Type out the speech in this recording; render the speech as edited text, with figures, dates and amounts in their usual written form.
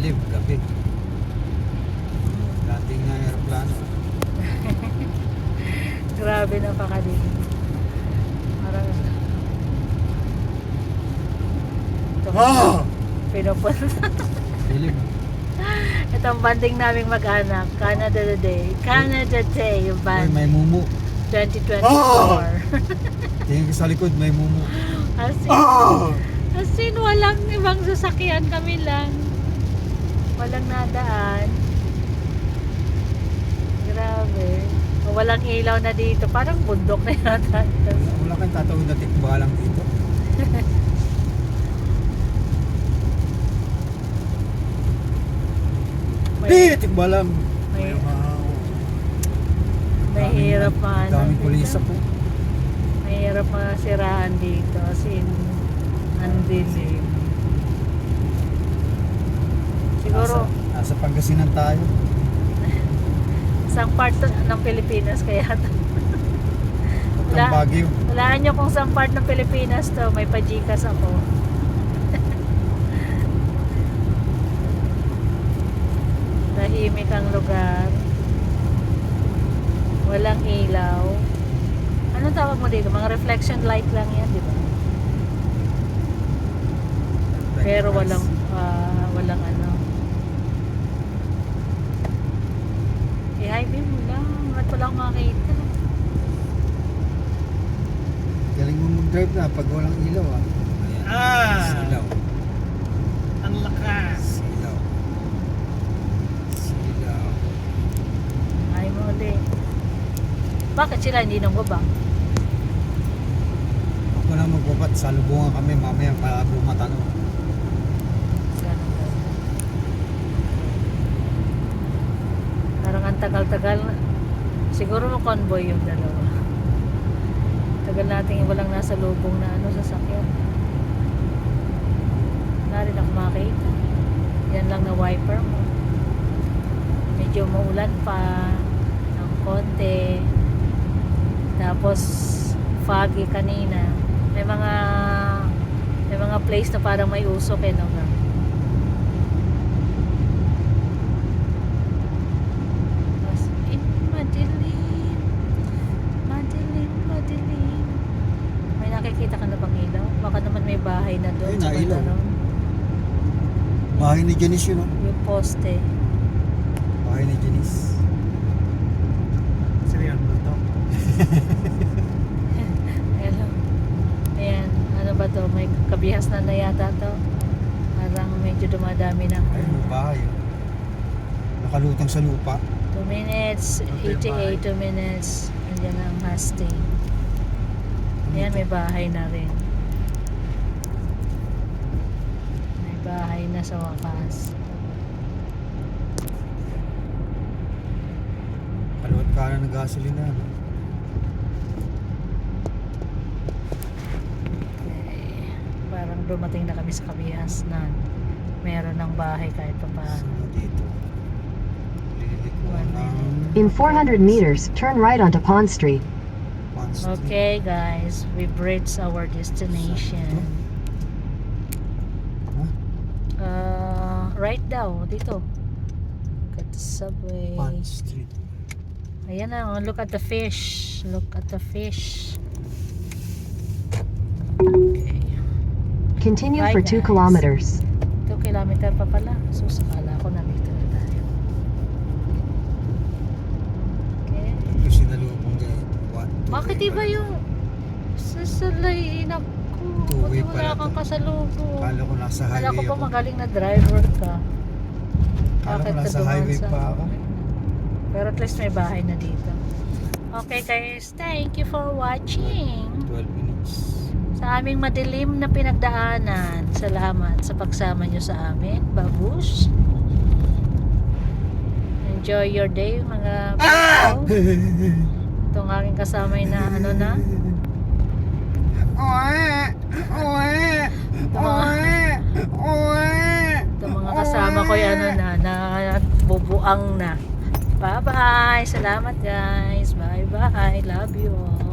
Dilim, gabi. Landing na aeroplano. Grabe na pakadilim. Parang ito, pinupunta. Dilim. Itong banding naming mag-anak, Canada Day. Canada Day, yung Uy, band. may mumu. 2024. Tingin ka sa likod, may mumu. As in, walang ibang sasakyan, kami lang. Walang nadaan. Grabe. Walang ilaw na dito. Parang bundok na yata. Wala kang tatawid na tikbalang dito. Tikbalang. May- Mahirap pa. Daming pulisa po. Mahirap siraan dito. As in, ang dilim. Siguro, Nasa Pangasinan tayo. isang part ng Pilipinas kaya to. Ang Baguio. Walaan nyo kung saan part ng Pilipinas to. May pajikas ako. Tahimik ang lugar. Walang ilaw. Anong tawag mo dito? Mga reflection light lang yan, di ba? Pero walang ano. I-highway mo lang. Ba't wala akong makita? Galing mo mag-drive na pag walang ilaw ah. Ayan. Silaw. Ang lakas. Silaw. Silaw. Ay mo ulit. Bakit sila hindi nang baba? Ako na magbabat. Salubungan kami mamaya para bumatanong. Ganun daw. Parang ang tagal-tagal. Siguro convoy yung dalawa. Tagal natin walang nasa lubong na sasakyan. Wala rin ako makita. Yan lang na wiper mo. Medyo maulan pa ng konti. Tapos foggy kanina. May mga place na parang may usok no? As in, madilim. Madilim. May nakikita ka na bang ilaw? Baka naman may bahay na doon. Ay, sa nailaw. banda, no? Bahay ni Janice yun oh. Yung poste. Bahay ni Janice. Seryoso ba to? Hello. Ayan. Ano ba to? May kabihas na yata to. Parang medyo dumadami na. Ayun, may bahay oh. Nakalutang sa lupa. 2 minutes, ETA 2 minutes. Andiyan ang Hastings. Ayan, may bahay na rin. May bahay na sa wakas. Kaluwat ka na ng gasolina no? Okay. Parang dumating na kami sa kabihas na meron ng bahay kahit pa paano. So, dito. Lilikuan ng In 400 meters, turn right onto Pond Street. Pond Street. Okay guys, we've reached our destination. Right daw, dito. Look at the subway. Pond Street. Ayan na, look at the fish. Look at the fish. Okay. Continue Bye, for 2 guys. kilometers. 2 kilometer pa pala. So, sakala ko nandito na tayo. Okay. Ito sinalubong dyan. Bakit iba yung sasalayin ako? Two-way Buti wala pala kang to. kasalubong. Kala ko nasa Kala highway ko pa ako. magaling na driver ka. Kala ko Bakit ka nasa dumaan highway sa- pa ako. Pero at least may bahay na dito. Okay guys, thank you for watching. 12 minutes. Sa aming madilim na pinagdaanan. Salamat sa pagsama nyo sa amin. Babush. Enjoy your day mga people. Itong aking kasama na na. Itong mga kasama ko yung na bubuang na. Bye bye. Salamat guys. Bye bye. Love you all.